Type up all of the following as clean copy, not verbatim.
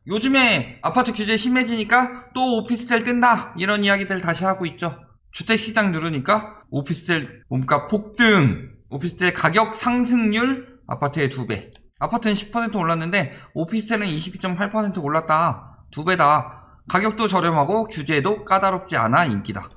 요즘에 아파트 규제 심해지니까 또 오피스텔 뜬다 이런 이야기들 다시 하고 있죠. 주택시장 누르니까 오피스텔 몸값 폭등, 오피스텔 가격 상승률 아파트의 2배. 아파트는 10% 올랐는데 오피스텔은 22.8% 올랐다. 2배다. 가격도 저렴하고 규제도 까다롭지 않아 인기다.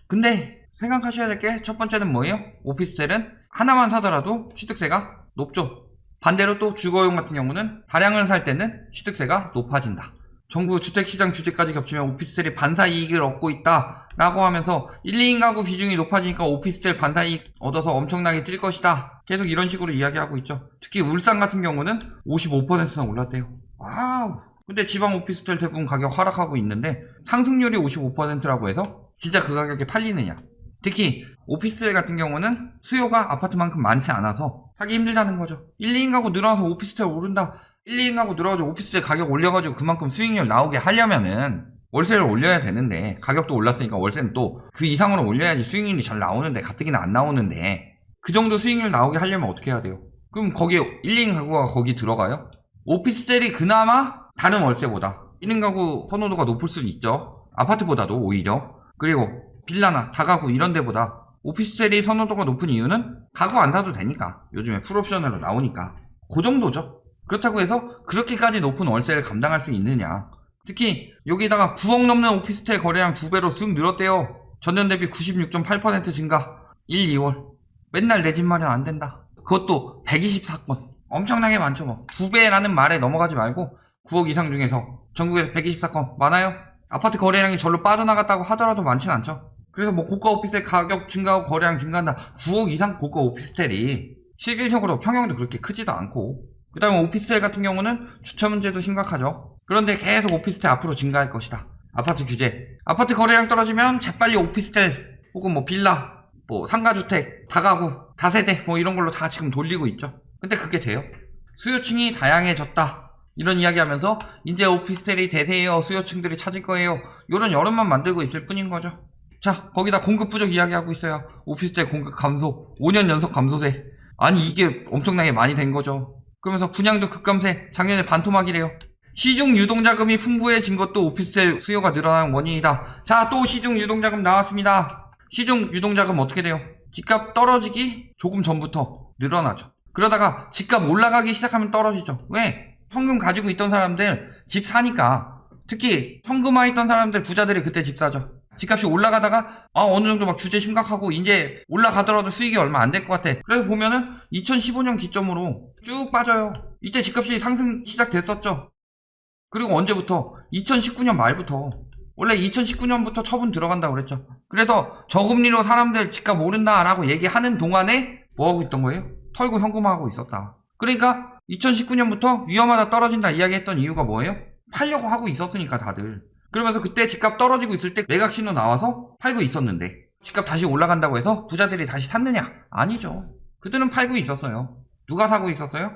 근데 생각하셔야 될 게 첫 번째는 뭐예요? 오피스텔은 하나만 사더라도 취득세가 높죠. 반대로 또 주거용 같은 경우는 다량을 살 때는 취득세가 높아진다. 정부 주택시장 규제까지 겹치면 오피스텔이 반사이익을 얻고 있다 라고 하면서 1, 2인 가구 비중이 높아지니까 오피스텔 반사이익 얻어서 엄청나게 뛸 것이다. 계속 이런 식으로 이야기하고 있죠. 특히 울산 같은 경우는 55%나 올랐대요. 와우. 근데 지방 오피스텔 대부분 가격 하락하고 있는데 상승률이 55%라고 해서 진짜 그 가격에 팔리느냐. 특히 오피스텔 같은 경우는 수요가 아파트만큼 많지 않아서 사기 힘들다는 거죠. 1, 2인 가구 늘어나서 오피스텔 오른다. 1, 2인 가구 늘어가지고 오피스텔 가격 올려가지고 그만큼 수익률 나오게 하려면은 월세를 올려야 되는데 가격도 올랐으니까 월세는 또 그 이상으로 올려야지 수익률이 잘 나오는데 가뜩이나 안 나오는데 그 정도 수익률 나오게 하려면 어떻게 해야 돼요? 그럼 거기에 1, 2인 가구가 거기 들어가요? 오피스텔이 그나마 다른 월세보다 1인 가구 선호도가 높을 수는 있죠. 아파트보다도 오히려. 그리고 빌라나 다가구 이런 데보다 오피스텔이 선호도가 높은 이유는 가구 안 사도 되니까. 요즘에 풀옵션으로 나오니까. 그 정도죠. 그렇다고 해서 그렇게까지 높은 월세를 감당할 수 있느냐. 특히 여기다가 9억 넘는 오피스텔 거래량 2배로 쑥 늘었대요. 전년 대비 96.8% 증가. 1, 2월. 맨날 내 집 마련 안 된다. 그것도 124건. 엄청나게 많죠 뭐. 2배라는 말에 넘어가지 말고 9억 이상 중에서 전국에서 124건 많아요? 아파트 거래량이 절로 빠져나갔다고 하더라도 많진 않죠. 그래서 뭐 고가 오피스텔 가격 증가하고 거래량 증가한다. 9억 이상 고가 오피스텔이 실질적으로 평형도 그렇게 크지도 않고, 그 다음에 오피스텔 같은 경우는 주차 문제도 심각하죠. 그런데 계속 오피스텔 앞으로 증가할 것이다. 아파트 규제. 아파트 거래량 떨어지면 재빨리 오피스텔 혹은 뭐 빌라, 뭐 상가주택, 다가구, 다세대 뭐 이런 걸로 다 지금 돌리고 있죠. 근데 그게 돼요? 수요층이 다양해졌다. 이런 이야기 하면서 이제 오피스텔이 대세예요. 수요층들이 찾을 거예요. 이런 여론만 만들고 있을 뿐인 거죠. 자, 거기다 공급 부족 이야기하고 있어요. 오피스텔 공급 감소, 5년 연속 감소세. 아니 이게 엄청나게 많이 된 거죠. 그러면서 분양도 급감세, 작년에 반토막이래요. 시중 유동자금이 풍부해진 것도 오피스텔 수요가 늘어나는 원인이다. 자, 또 시중 유동자금 나왔습니다. 시중 유동자금 어떻게 돼요? 집값 떨어지기 조금 전부터 늘어나죠. 그러다가 집값 올라가기 시작하면 떨어지죠. 왜? 현금 가지고 있던 사람들 집 사니까. 특히 현금화 있던 사람들, 부자들이 그때 집 사죠. 집값이 올라가다가 어느 정도 막 규제 심각하고 이제 올라가더라도 수익이 얼마 안 될 것 같아. 그래서 보면은 2015년 기점으로 쭉 빠져요. 이때 집값이 상승 시작됐었죠. 그리고 언제부터? 2019년 말부터. 원래 2019년부터 처분 들어간다고 그랬죠. 그래서 저금리로 사람들 집값 오른다 라고 얘기하는 동안에 뭐하고 있던 거예요? 털고 현금화하고 있었다. 그러니까 2019년부터 위험하다, 떨어진다 이야기했던 이유가 뭐예요? 팔려고 하고 있었으니까 다들. 그러면서 그때 집값 떨어지고 있을 때 매각 신호 나와서 팔고 있었는데 집값 다시 올라간다고 해서 부자들이 다시 샀느냐? 아니죠. 그들은 팔고 있었어요. 누가 사고 있었어요?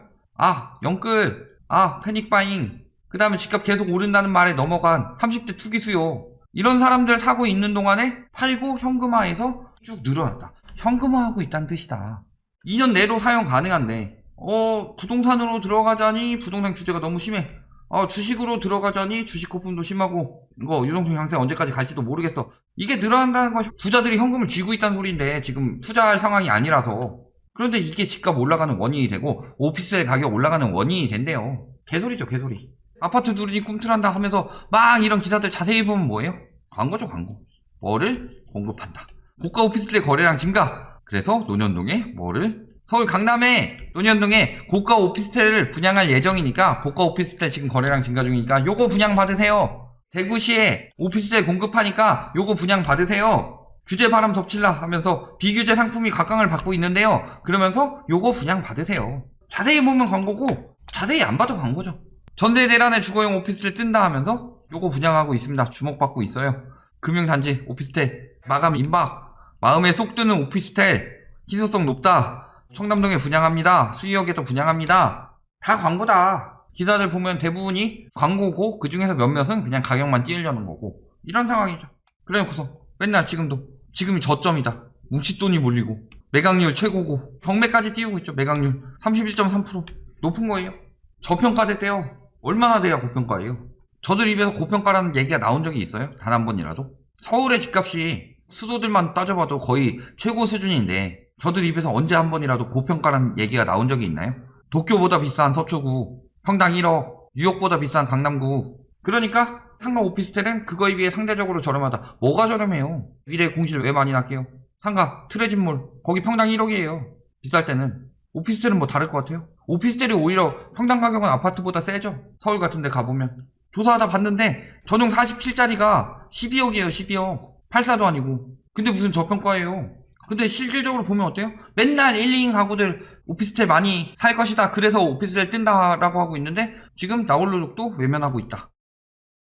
영끌, 패닉바잉, 그 다음에 집값 계속 오른다는 말에 넘어간 30대 투기 수요. 이런 사람들 사고 있는 동안에 팔고 현금화해서 쭉 늘어났다. 현금화하고 있다는 뜻이다. 2년 내로 사용 가능한데 부동산으로 들어가자니 부동산 규제가 너무 심해. 주식으로 들어가자니 주식 거품도 심하고, 이거 유동성 향세 언제까지 갈지도 모르겠어. 이게 늘어난다는 건 부자들이 현금을 쥐고 있다는 소리인데 지금 투자할 상황이 아니라서. 그런데 이게 집값 올라가는 원인이 되고 오피스텔 가격 올라가는 원인이 된대요. 개소리죠, 개소리. 아파트 누르니 꿈틀한다 하면서 막 이런 기사들 자세히 보면 뭐예요? 광고죠, 광고. 뭐를 공급한다. 고가 오피스텔 거래량 증가. 그래서 논현동에 뭐를, 서울 강남에 논현동에 고가 오피스텔을 분양할 예정이니까, 고가 오피스텔 지금 거래량 증가 중이니까 요거 분양 받으세요. 대구시에 오피스텔 공급하니까 요거 분양 받으세요. 규제 바람 덮칠라 하면서 비규제 상품이 각광을 받고 있는데요. 그러면서 요거 분양 받으세요. 자세히 보면 광고고 자세히 안 봐도 광고죠. 전세 대란의 주거용 오피스텔 뜬다 하면서 요거 분양하고 있습니다. 주목받고 있어요. 금융단지 오피스텔 마감 임박, 마음에 쏙 드는 오피스텔 희소성 높다, 청담동에 분양합니다, 수의역에도 분양합니다. 다 광고다. 기사들 보면 대부분이 광고고 그 중에서 몇몇은 그냥 가격만 띄우려는 거고, 이런 상황이죠. 그래놓고서 맨날 지금이 저점이다, 뭉칫돈이 몰리고 매각률 최고고 경매까지 띄우고 있죠. 매각률 31.3% 높은 거예요. 저평가됐대요. 얼마나 돼야 고평가예요? 저들 입에서 고평가라는 얘기가 나온 적이 있어요? 단 한 번이라도? 서울의 집값이 수도들만 따져봐도 거의 최고 수준인데 저들 입에서 언제 한 번이라도 고평가라는 얘기가 나온 적이 있나요? 도쿄보다 비싼 서초구, 평당 1억, 뉴욕보다 비싼 강남구. 그러니까 상가 오피스텔은 그거에 비해 상대적으로 저렴하다. 뭐가 저렴해요? 미래 공실 왜 많이 날게요? 상가, 트레진몰, 거기 평당 1억이에요. 비쌀 때는. 오피스텔은 뭐 다를 것 같아요? 오피스텔이 오히려 평당 가격은 아파트보다 세죠? 서울 같은 데 가보면. 조사하다 봤는데 전용 47짜리가 12억이에요. 12억. 84도 아니고. 근데 무슨 저평가예요? 근데 실질적으로 보면 어때요? 맨날 1, 2인 가구들 오피스텔 많이 살 것이다. 그래서 오피스텔 뜬다라고 하고 있는데 지금 나홀로족도 외면하고 있다.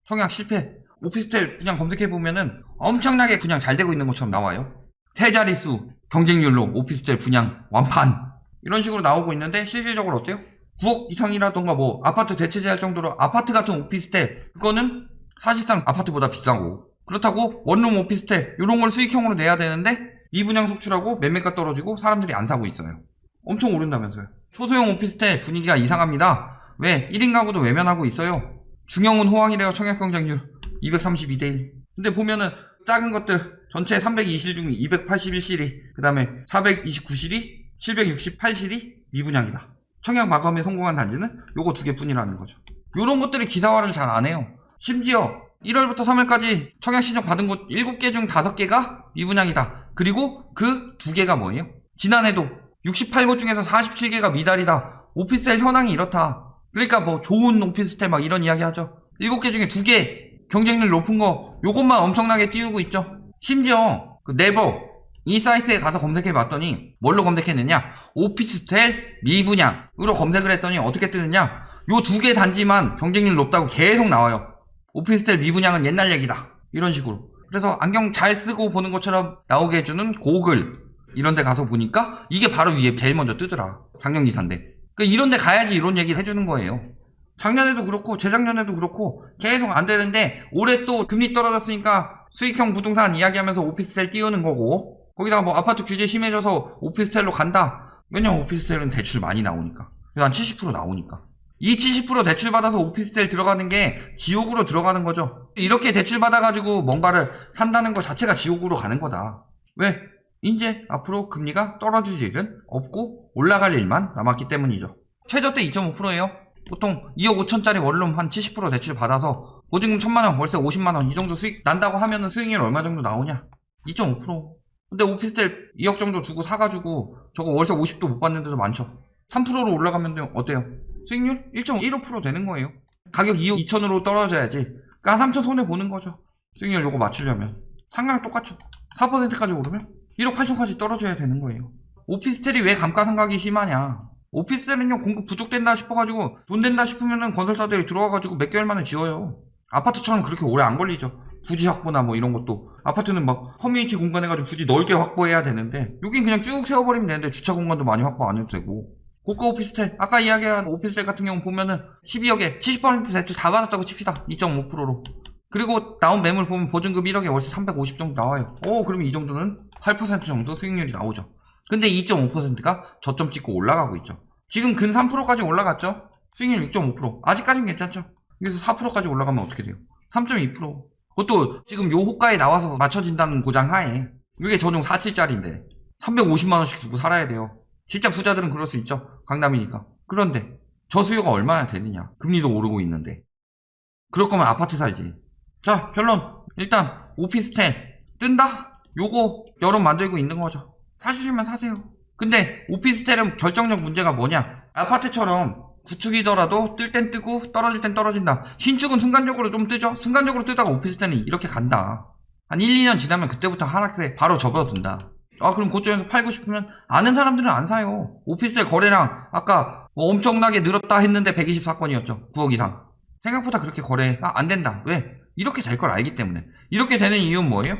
청약 실패. 오피스텔 그냥 검색해보면은 엄청나게 분양 잘 되고 있는 것처럼 나와요. 세 자릿수 경쟁률로 오피스텔 분양 완판. 이런 식으로 나오고 있는데 실질적으로 어때요? 9억 이상이라던가 뭐 아파트 대체제할 정도로 아파트 같은 오피스텔 그거는 사실상 아파트보다 비싸고 그렇다고 원룸 오피스텔 이런 걸 수익형으로 내야 되는데 미분양 속출하고 매매가 떨어지고 사람들이 안 사고 있어요. 엄청 오른다면서요. 초소형 오피스텔 분위기가 이상합니다. 왜? 1인 가구도 외면하고 있어요. 중형은 호황이래요. 청약 경쟁률 232대 1. 근데 보면은 작은 것들 전체 320실 중 281실이 그 다음에 429실이 768실이 미분양이다. 청약 마감에 성공한 단지는 요거 2개 뿐이라는 거죠. 요런 것들이 기사화를 잘 안 해요. 심지어 1월부터 3월까지 청약 신청 받은 곳 7개 중 5개가 미분양이다. 그리고 그 2개가 뭐예요? 지난해도 68곳 중에서 47개가 미달이다. 오피스텔 현황이 이렇다. 그러니까 뭐 좋은 오피스텔 막 이런 이야기 하죠. 7개 중에 2개 경쟁률 높은 거 요것만 엄청나게 띄우고 있죠. 심지어 그 네버 이 사이트에 가서 검색해 봤더니 뭘로 검색했느냐? 오피스텔 미분양으로 검색을 했더니 어떻게 뜨느냐? 요 2개 단지만 경쟁률 높다고 계속 나와요. 오피스텔 미분양은 옛날 얘기다. 이런 식으로. 그래서 안경 잘 쓰고 보는 것처럼 나오게 해주는 고글 이런 데 가서 보니까 이게 바로 위에 제일 먼저 뜨더라. 작년 기사인데. 그러니까 이런 데 가야지 이런 얘기를 해주는 거예요. 작년에도 그렇고 재작년에도 그렇고 계속 안 되는데 올해 또 금리 떨어졌으니까 수익형 부동산 이야기하면서 오피스텔 띄우는 거고 거기다가 뭐 아파트 규제 심해져서 오피스텔로 간다. 왜냐면 오피스텔은 대출 많이 나오니까. 한 70% 나오니까. 이 70% 대출 받아서 오피스텔 들어가는 게 지옥으로 들어가는 거죠. 이렇게 대출 받아가지고 뭔가를 산다는 것 자체가 지옥으로 가는 거다. 왜? 이제 앞으로 금리가 떨어질 일은 없고 올라갈 일만 남았기 때문이죠. 최저때 2.5%예요. 보통 2억 5천짜리 원룸 한 70% 대출 받아서 보증금 1,000만원, 월세 50만원 이 정도 수익 난다고 하면은 수익률 얼마 정도 나오냐? 2.5%. 근데 오피스텔 2억 정도 주고 사가지고 저거 월세 50도 못 받는 데도 많죠. 3%로 올라가면 어때요? 수익률 1.15% 되는 거예요. 가격 2억 2천으로 떨어져야지. 그러니까 3천 손해 보는 거죠. 수익률 요거 맞추려면. 상가랑 똑같죠. 4%까지 오르면 1억 8천까지 떨어져야 되는 거예요. 오피스텔이 왜 감가상각이 심하냐? 오피스텔은요 공급 부족된다 싶어가지고 돈 된다 싶으면은 건설사들이 들어와가지고 몇 개월 만에 지어요. 아파트처럼 그렇게 오래 안 걸리죠. 부지 확보나 뭐 이런 것도 아파트는 막 커뮤니티 공간 해가지고 부지 넓게 확보해야 되는데 여긴 그냥 쭉 세워버리면 되는데 주차 공간도 많이 확보 안 해도 되고 고가 오피스텔 아까 이야기한 오피스텔 같은 경우 보면은 12억에 70% 대출 다 받았다고 칩시다. 2.5%로 그리고 나온 매물 보면 보증금 1억에 월세 350 정도 나와요. 그러면 이 정도는 8% 정도 수익률이 나오죠. 근데 2.5%가 저점 찍고 올라가고 있죠. 지금 근 3%까지 올라갔죠. 수익률 6.5%. 아직까지는 괜찮죠. 여기서 4%까지 올라가면 어떻게 돼요? 3.2%. 그것도 지금 요 호가에 나와서 맞춰진다는 고장 하에 이게 전용 47짜리인데 350만원씩 주고 살아야 돼요. 진짜 부자들은 그럴 수 있죠. 강남이니까. 그런데 저수요가 얼마나 되느냐. 금리도 오르고 있는데. 그럴 거면 아파트 살지. 자, 결론. 일단 오피스텔 뜬다? 요거 여론 만들고 있는 거죠. 사시려면 사세요. 근데 오피스텔은 결정적 문제가 뭐냐? 아파트처럼 구축이더라도 뜰 땐 뜨고 떨어질 땐 떨어진다. 신축은 순간적으로 좀 뜨죠? 순간적으로 뜨다가 오피스텔은 이렇게 간다. 한 1, 2년 지나면 그때부터 하락세 바로 접어든다. 그럼 고점에서 팔고 싶으면 아는 사람들은 안 사요. 오피스텔 거래량 아까 뭐 엄청나게 늘었다 했는데 124건이었죠. 9억 이상. 생각보다 그렇게 거래가 안 된다. 왜? 이렇게 될 걸 알기 때문에. 이렇게 되는 이유는 뭐예요?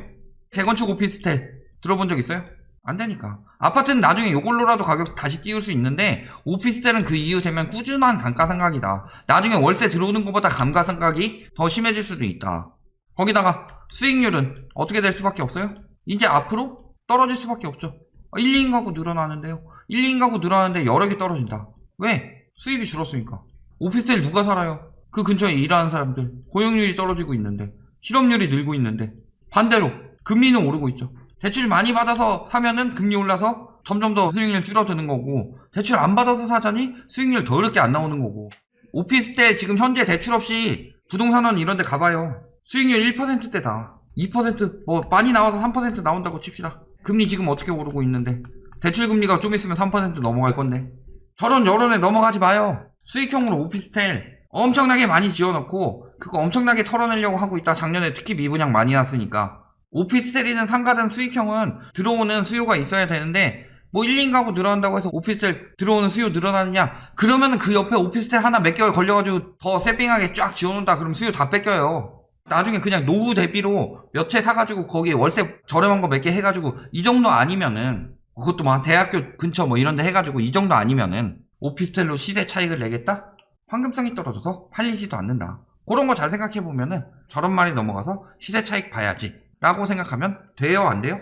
재건축 오피스텔 들어본 적 있어요? 안 되니까. 아파트는 나중에 요걸로라도 가격 다시 띄울 수 있는데 오피스텔은 그 이후 되면 꾸준한 감가상각이다. 나중에 월세 들어오는 것보다 감가상각이 더 심해질 수도 있다. 거기다가 수익률은 어떻게 될 수밖에 없어요? 이제 앞으로 떨어질 수밖에 없죠. 1, 2인 가구 늘어나는데요. 1, 2인 가구 늘어나는데 여러 개 떨어진다. 왜? 수입이 줄었으니까. 오피스텔 누가 살아요? 그 근처에 일하는 사람들 고용률이 떨어지고 있는데 실업률이 늘고 있는데 반대로 금리는 오르고 있죠. 대출 많이 받아서 사면은 금리 올라서 점점 더 수익률 줄어드는 거고 대출 안 받아서 사자니 수익률 더럽게 안 나오는 거고 오피스텔 지금 현재 대출 없이 부동산원 이런 데 가봐요. 수익률 1%대다. 2% 뭐 많이 나와서 3% 나온다고 칩시다. 금리 지금 어떻게 오르고 있는데 대출 금리가 좀 있으면 3% 넘어갈 건데 저런 여론에 넘어가지 마요. 수익형으로 오피스텔 엄청나게 많이 지어놓고 그거 엄청나게 털어내려고 하고 있다. 작년에 특히 미분양 많이 났으니까. 오피스텔이든 상가든 수익형은 들어오는 수요가 있어야 되는데 뭐 1, 2인가구 늘어난다고 해서 오피스텔 들어오는 수요 늘어나느냐? 그러면은 그 옆에 오피스텔 하나 몇 개월 걸려가지고 더 세빙하게 쫙 지어놓는다. 그럼 수요 다 뺏겨요. 나중에 그냥 노후 대비로 몇 채 사가지고 거기에 월세 저렴한 거 몇 개 해가지고 이 정도 아니면은 그것도 뭐 대학교 근처 뭐 이런 데 해가지고 이 정도 아니면은 오피스텔로 시세 차익을 내겠다? 황금성이 떨어져서 팔리지도 않는다. 그런 거 잘 생각해보면은 저런 말이 넘어가서 시세 차익 봐야지 라고 생각하면 돼요 안 돼요?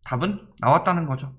답은 나왔다는 거죠.